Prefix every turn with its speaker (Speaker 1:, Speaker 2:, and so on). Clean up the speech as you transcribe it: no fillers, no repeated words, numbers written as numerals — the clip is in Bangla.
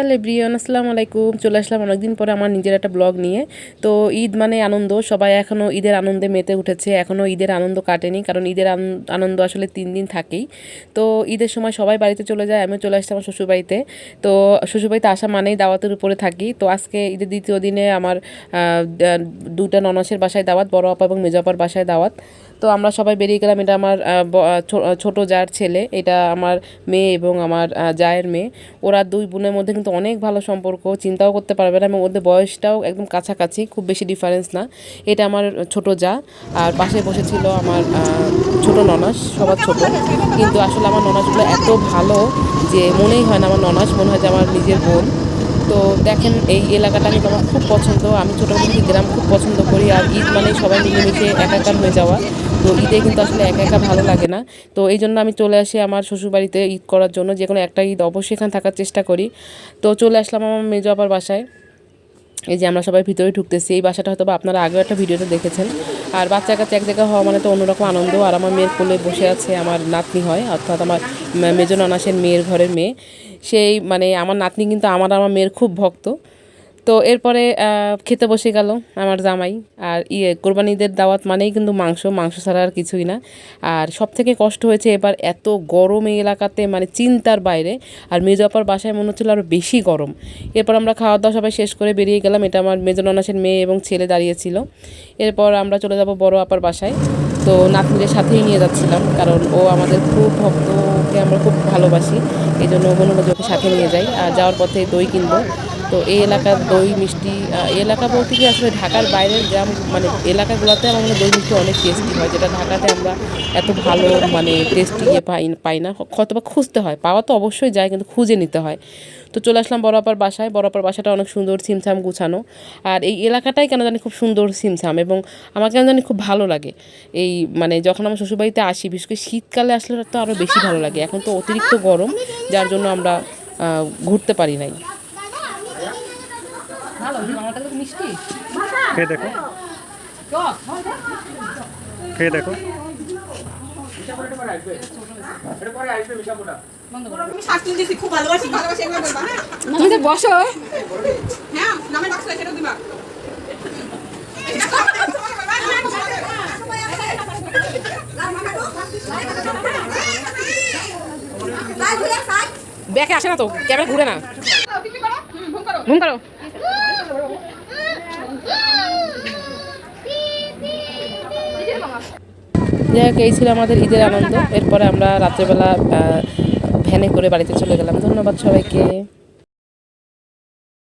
Speaker 1: হ্যালো এভরিওয়ান, আসসালামু আলাইকুম। চলে আসলাম অনেকদিন পরে আমার নিজের একটা ব্লগ নিয়ে। তো ঈদ মানে আনন্দ, সবাই এখনও ঈদের আনন্দে মেতে উঠেছে। এখনও ঈদের আনন্দ কাটেনি, কারণ ঈদের আনন্দ আসলে 3 দিন থাকেই। তো ঈদের সময় সবাই বাড়িতে চলে যায়, আমিও চলে আসছি আমার শ্বশুরবাড়িতে। তো শ্বশুরবাড়িতে আসা মানেই দাওয়াতের উপরে থাকি। তো আজকে ঈদের দ্বিতীয় দিনে আমার দুটা ননসের বাসায় দাওয়াত, বড় আপা এবং মেজো আপার বাসায় দাওয়াত। তো আমরা সবাই বেরিয়ে গেলাম। এটা আমার ছোট জার ছেলে, এটা আমার মেয়ে এবং আমার জায়ের মেয়ে। ওরা দুই বোনের মধ্যে কিন্তু অনেক ভালো সম্পর্ক, চিন্তাও করতে পারবে না, এবং ওদের বয়সটাও একদম কাছাকাছি, খুব বেশি ডিফারেন্স না। এটা আমার ছোট জা, আর পাশে বসেছিল আমার ছোট ননাস, সবার ছোট। কিন্তু আসলে আমার ননাসগুলো এত ভালো যে মনেই হয় না আমার ননাস, মনে হয় যে আমার নিজের বোন। তো দেখেন, এই এলাকাটা কিন্তু আমার খুব পছন্দ। আমি ছোটোবেলা থেকে গ্রাম খুব পছন্দ করি, আর ঈদ মানে সবাই মিলেমিশে একাকার হয়ে যাওয়া। তো ঈদে কিন্তু আসলে একা একা ভালো লাগে না। তো এই জন্য আমি চলে আসি আমার শ্বশুরবাড়িতে ঈদ করার জন্য, যে কোনো একটা ঈদ অবশ্যই এখানে থাকার চেষ্টা করি। তো চলে আসলাম আমার মেজো আপার বাসায়। এই যে আমরা সবাই ভিতরে ঢুকতেছি। এই বাসাটা হয়তো বা আপনারা আগেও একটা ভিডিওতে দেখেছেন। আর বাচ্চা কাচ্চা এক জায়গায় হওয়া মানে তো অন্যরকম আনন্দ। আর আমার মেয়ের কোলে বসে আছে আমার নাতনি হয়, অর্থাৎ আমার মেজো ননাসের মেয়ের ঘরের মেয়ে। সেই মানে আমার নাতনি কিন্তু আমার মেয়ের খুব ভক্ত। তো এরপরে খেতে বসে গেল আমার জামাই। আর কোরবানি ঈদের দাওয়াত মানেই কিন্তু মাংস, মাংস ছাড়া আর কিছুই না। আর সব থেকে কষ্ট হয়েছে এবার, এত গরম এই এলাকাতে, মানে চিন্তার বাইরে। আর মেজো আপার বাসায় মনে হচ্ছিলো আরও বেশি গরম। এরপর আমরা খাওয়া দাওয়া সবাই শেষ করে বেরিয়ে গেলাম। এটা আমার মেজো ননাসের মেয়ে এবং ছেলে দাঁড়িয়েছিল। এরপর আমরা চলে যাব বড় আপার বাসায়। তো নাতনিদের সাথেই নিয়ে যাচ্ছিলাম, কারণ ও আমাদের খুব ভক্ত, ওকে আমরা খুব ভালোবাসি। এই জন্য মনে হলো যে ওকে সাথে নিয়ে যাই। আর যাওয়ার পথে দই কিনবো। তো এই এলাকার দই মিষ্টি, এলাকা বলতে কি আসলে ঢাকার বাইরের গ্রাম মানে এলাকাগুলোতে আমার মনে দই মিষ্টি অনেক টেস্টি হয়, যেটা ঢাকাতে আমরা এত ভালো মানে টেস্টি পাই না, হয়তো বা খুঁজতে হয়। পাওয়া তো অবশ্যই যায়, কিন্তু খুঁজে নিতে হয়। তো চলে আসলাম বড় আপার বাসায়। বড় আপার বাসাটা অনেক সুন্দর, ছিমছাম গুছানো। আর এই এলাকাটাই কেন জানি খুব সুন্দর, ছিমছাম, এবং আমার কেন জানি খুব ভালো লাগে। এই মানে যখন আমার শ্বশুরবাড়িতে আসি, বিশেষ করে শীতকালে আসলে তো আরও বেশি ভালো লাগে। এখন তো অতিরিক্ত গরম, যার জন্য আমরা ঘুরতে পারি নাই।
Speaker 2: খেয়ে দেখো, খেয়ে দেখো।
Speaker 1: বসো। ব্যাকে আসে না তো, ক্যামেরা ঘুরে না। ঘুম করো। যাই হোক, এই ছিল আমাদের ঈদের আনন্দ। এরপরে আমরা রাত্রেবেলা ভ্যানে করে বাড়িতে চলে গেলাম। ধন্যবাদ সবাইকে।